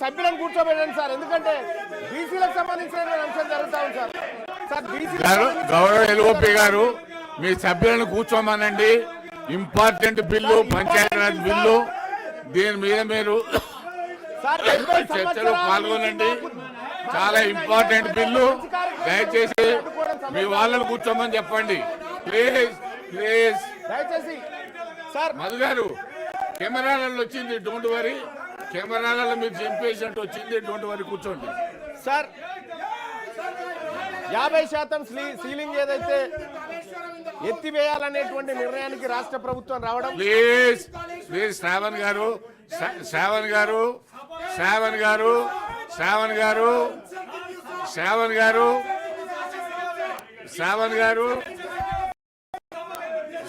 సభ్యులను కూర్చోబెట్టండి సార్, ఎందుకంటే బీసీలకు సంబంధించిన అంశం జరుగుతా ఉంది సార్. సార్ గౌరవ ఎల్ఓపి గారు మీ సభ్యులను కూర్చోమనండి. ఇంపార్టెంట్ బిల్లు, పంచాయతీరాజ్ బిల్లు, దీని మీద మీరు చర్చలో పాల్గొనండి. చాలా ఇంపార్టెంట్ బిల్లు, దయచేసి మీ వాళ్ళని కూర్చోమని చెప్పండి ప్లీజ్ ప్లీజ్. దయచేసి సార్ మధు గారు కెమెరాలలో వచ్చింది, డోంట్ వరీ. కెమెరాలలో మీరు చింపేసినట్టు వచ్చింది, డోంట్ వరీ, కూర్చోండి సార్. 50% సీలింగ్ ఏదైతే ఎత్తివేయాలనేటువంటి నిర్ణయానికి రాష్ట్ర ప్రభుత్వం రావడం. ప్లీజ్ ప్లీజ్ శ్రావణ్ గారు, శ్రావణ్ గారు, శ్రావణ్ గారు, శ్రావణ్ గారు, శ్రావణ్ గారు, శ్రావణ్ గారు,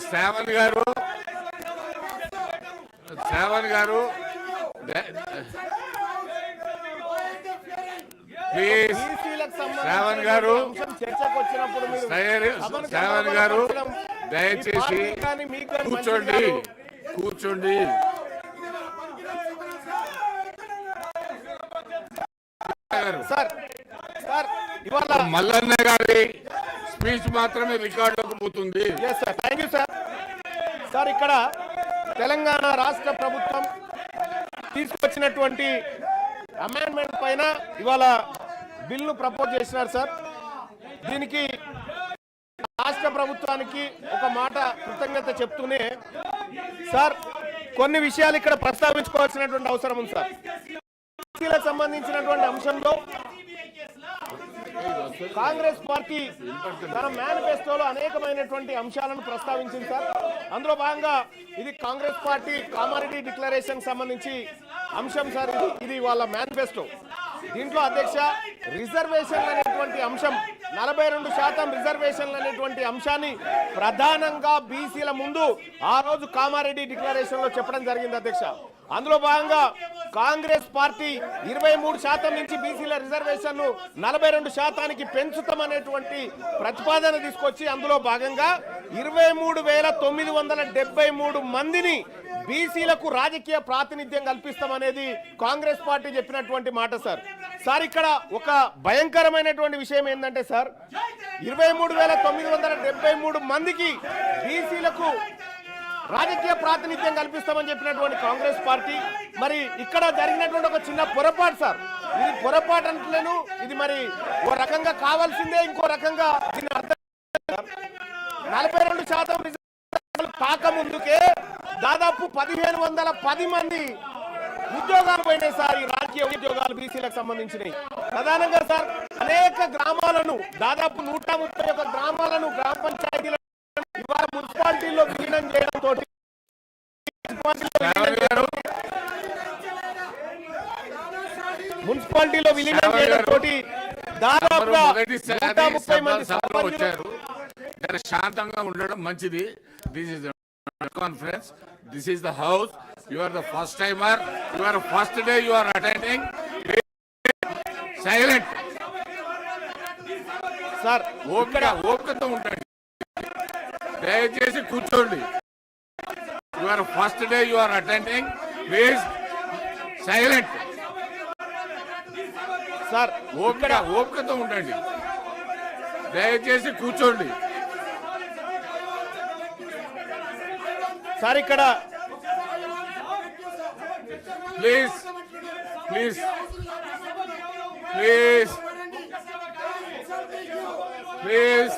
శ్రావణ్ గారు, శ్రావణ్ గారు, ప్లీజ్ శ్రావణ్ గారు, శ్రావణ్ గారు దయచేసి కూర్చోండి, కూర్చోండి. మల్లన్న గారి స్పీచ్ మాత్రమే రికార్డులోకి పోతుంది. Thank you sir. సార్ ఇక్కడ తెలంగాణ రాష్ట్ర ప్రభుత్వం తీసుకొచ్చినటువంటి అమెండ్మెంట్ పైన ఇవాళ బిల్లు ప్రపోజ్ చేసినారు సార్. దీనికి రాష్ట్ర ప్రభుత్వానికి ఒక మాట కృతజ్ఞత చెప్తూనే సార్ కొన్ని విషయాలు ఇక్కడ ప్రస్తావించుకోవాల్సినటువంటి అవసరం ఉంది సార్. బీసీలకు సంబంధించినటువంటి అంశంలో కాంగ్రెస్ పార్టీ తన మేనిఫెస్టోలో అనేకమైనటువంటి అంశాలను ప్రస్తావించింది సార్. అందులో భాగంగా ఇది కాంగ్రెస్ పార్టీ కామారెడ్డి డిక్లరేషన్ సంబంధించి అంశం సార్. ఇది వాళ్ళ మేనిఫెస్టో. దీంట్లో అధ్యక్ష రిజర్వేషన్లు అనేటువంటి అంశం, 42% రిజర్వేషన్లు అనేటువంటి అంశాన్ని ప్రధానంగా బీసీల ముందు ఆ రోజు కామారెడ్డి డిక్లరేషన్ లో చెప్పడం జరిగింది అధ్యక్ష. అందులో భాగంగా కాంగ్రెస్ పార్టీ 23% నుంచి బీసీల రిజర్వేషన్ 42%కి పెంచుతామనేటువంటి ప్రతిపాదన తీసుకొచ్చి అందులో భాగంగా 23,973 మందిని బీసీలకు రాజకీయ ప్రాతినిధ్యం కల్పిస్తామనేది కాంగ్రెస్ పార్టీ చెప్పినటువంటి మాట సార్. సార్ ఇక్కడ ఒక భయంకరమైనటువంటి విషయం ఏంటంటే సార్ 23,973 మందికి బీసీలకు రాజకీయ ప్రాతినిధ్యం కల్పిస్తామని చెప్పినటువంటి కాంగ్రెస్ పార్టీ మరి ఇక్కడ జరిగినటువంటి ఒక చిన్న పొరపాటు సార్. ఇది పొరపాటు అంటలేను, ఇది మరి ఓ రకంగా కావాల్సిందే, ఇంకో రకంగా దీన్ని అర్థం 42% కాకముందుకే దాదాపు 1,510 మంది ఉద్యోగాలు పోయినాయి సార్. ఈ రాజకీయ ఉద్యోగాలు బీసీలకు సంబంధించినవి ప్రధానంగా సార్. అనేక గ్రామాలను దాదాపు 131 గ్రామాలను గ్రామ పంచాయతీలను ఇవాళ మున్సిపాలిటీలో విలీనం చేయడంతో దాదాపుగా 130 మంది వచ్చారు. శాంతంగా ఉండడం మంచిది. This is conference, this is the house. You are the first timer, you are first day you are attending. Silent sir, ఓపికతో ఉంటాడు, దయచేసి కూర్చోండి. You are first day you are attending, please silent sir. ఓపికతో ఉండండి, దయచేసి కూర్చోండి sir. ఇక్కడ please please please please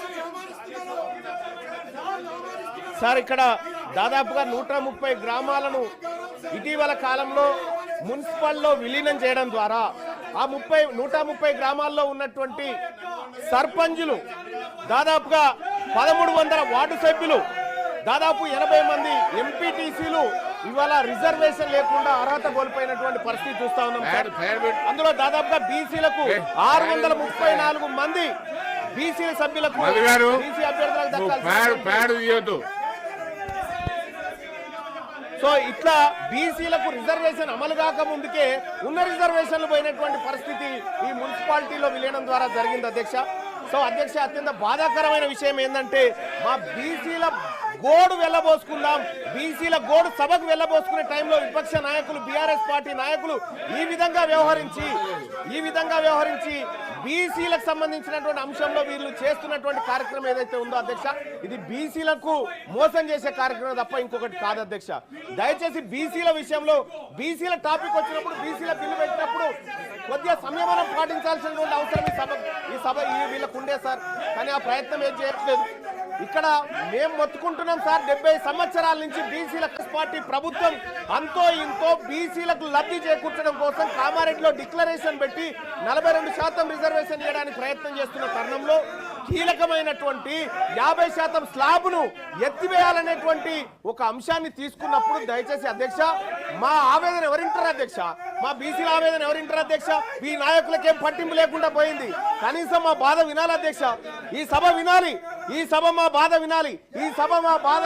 sir ఇక్కడ దాదాపుగా 130 గ్రామాలను ఇటీవల కాలంలో మున్సిపల్లో విలీనం చేయడం ద్వారా ఆ 130 గ్రామాల్లో ఉన్నటువంటి సర్పంచులు దాదాపుగా 1,300 వార్డు సభ్యులు దాదాపు 80 మంది ఎంపీటీసీలు ఇవాళ రిజర్వేషన్ లేకుండా అర్హత కోల్పోయినటువంటి పరిస్థితి చూస్తా ఉన్నాం. అందులో దాదాపుగా బీసీలకు 634 మంది బీసీ సభ్యులకు బీసీ అభ్యర్థులకు దక్కాలి. సో ఇట్లా బీసీలకు రిజర్వేషన్ అమలు కాక ముందుకే ఉన్న రిజర్వేషన్లు పోయినటువంటి పరిస్థితి ఈ మున్సిపాలిటీలో విలీనం ద్వారా జరిగింది అధ్యక్ష. సో అధ్యక్ష, అత్యంత బాధాకరమైన విషయం ఏంటంటే మా బీసీల గోడు వెళ్ళబోసుకుందాం, బీసీల గోడు సభకు వెళ్ళబోసుకునే టైంలో విపక్ష నాయకులు, బీఆర్ఎస్ పార్టీ నాయకులు ఈ విధంగా వ్యవహరించి బీసీలకు సంబంధించినటువంటి అంశంలో వీళ్ళు చేస్తున్నటువంటి కార్యక్రమం ఏదైతే ఉందో అధ్యక్ష, ఇది బీసీలకు మోసం చేసే కార్యక్రమం తప్ప ఇంకొకటి కాదు అధ్యక్ష. దయచేసి బీసీల విషయంలో, బీసీల టాపిక్ వచ్చినప్పుడు, బీసీల బిల్లు పెట్టినప్పుడు కొద్దిగా సంయమనం పాటించాల్సినటువంటి అవసరం ఈ సభ వీళ్ళకు ఉండే సార్. కానీ ఆ ప్రయత్నం ఏం చేయట్లేదు. ఇక్కడ మేము మొత్తుకుంటున్నాం సార్, 70 సంవత్సరాల నుంచి బీసీల పార్టీ ప్రభుత్వం అంతో ఇంతో బీసీలకు లబ్ధి చేకూర్చడం కోసం కామారెడ్డిలో డిక్లరేషన్ పెట్టి 42% రిజర్వేషన్ ఇవ్వడానికి ప్రయత్నం చేస్తున్న తరుణంలో కీలకమైనటువంటి 50% స్లాబ్ను ఎత్తివేయాలనేటువంటి ఒక అంశాన్ని తీసుకున్నప్పుడు దయచేసి అధ్యక్ష, మా ఆవేదన ఎవరింటారు అధ్యక్ష? మా బీసీల ఆవేదన ఎవరింటారు అధ్యక్ష? ఈ నాయకులకేం పట్టింపు లేకుండా పోయింది. కనీసం మా బాధ వినాలి అధ్యక్ష. ఈ సభ వినాలి, ఈ సభ మా బాధ వినాలి, ఈ సభ మా బాధ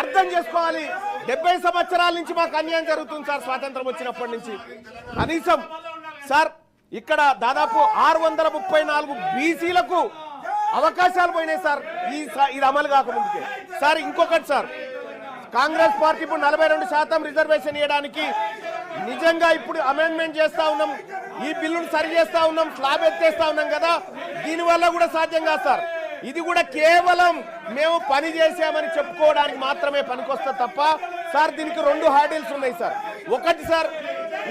అర్థం చేసుకోవాలి. 70 సంవత్సరాల నుంచి మాకు అన్యాయం జరుగుతుంది సార్. స్వాతంత్రం వచ్చినప్పటి నుంచి కనీసం సార్ ఇక్కడ దాదాపు 634 బీసీలకు అవకాశాలు పోయినాయి సార్ ఇది అమలు కాకముందుకే. సార్ ఇంకొకటి సార్, కాంగ్రెస్ పార్టీ ఇప్పుడు 42% రిజర్వేషన్ ఇవ్వడానికి నిజంగా ఇప్పుడు అమెండ్మెంట్ చేస్తా ఉన్నాం, ఈ బిల్లును సరి చేస్తా ఉన్నాం, స్లాబ్ ఎత్తేస్తా ఉన్నాం కదా, దీనివల్ల కూడా సాధ్యం కాదు సార్. ఇది కూడా కేవలం మేము పని చేసామని చెప్పుకోవడానికి మాత్రమే పనికొస్తుంది తప్ప సార్ దీనికి 2 హార్డిల్స్ ఉన్నాయి సార్. ఒకటి సార్,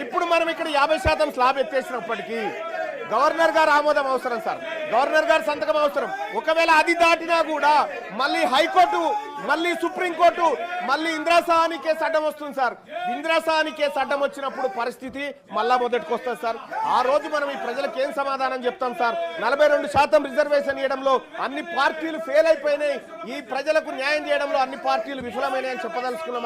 ఇప్పుడు మనం ఇక్కడ 50% స్లాబ్ ఎత్తేసినప్పటికీ గవర్నర్ గారు ఆమోదం అవసరం సార్, గవర్నర్ గారు సంతకం అవసరం. ఒకవేళ అది దాటినా కూడా మళ్ళీ హైకోర్టు, మళ్ళీ సుప్రీంకోర్టు, మళ్ళీ ఇందిరా సహాని కేసు అడ్డం వస్తుంది సార్. ఇందిరా సహాని కేసు అడ్డం వచ్చినప్పుడు పరిస్థితి మళ్ళా మొదటికి వస్తుంది సార్. ఆ రోజు మనం ఈ ప్రజలకు ఏం సమాధానం చెప్తాం సార్? 42% రిజర్వేషన్ ఇవ్వడంలో అన్ని పార్టీలు ఫెయిల్ అయిపోయినాయి, ఈ ప్రజలకు న్యాయం చేయడంలో అన్ని పార్టీలు విఫలమైనాయని చెప్పదలుచుకున్నాం.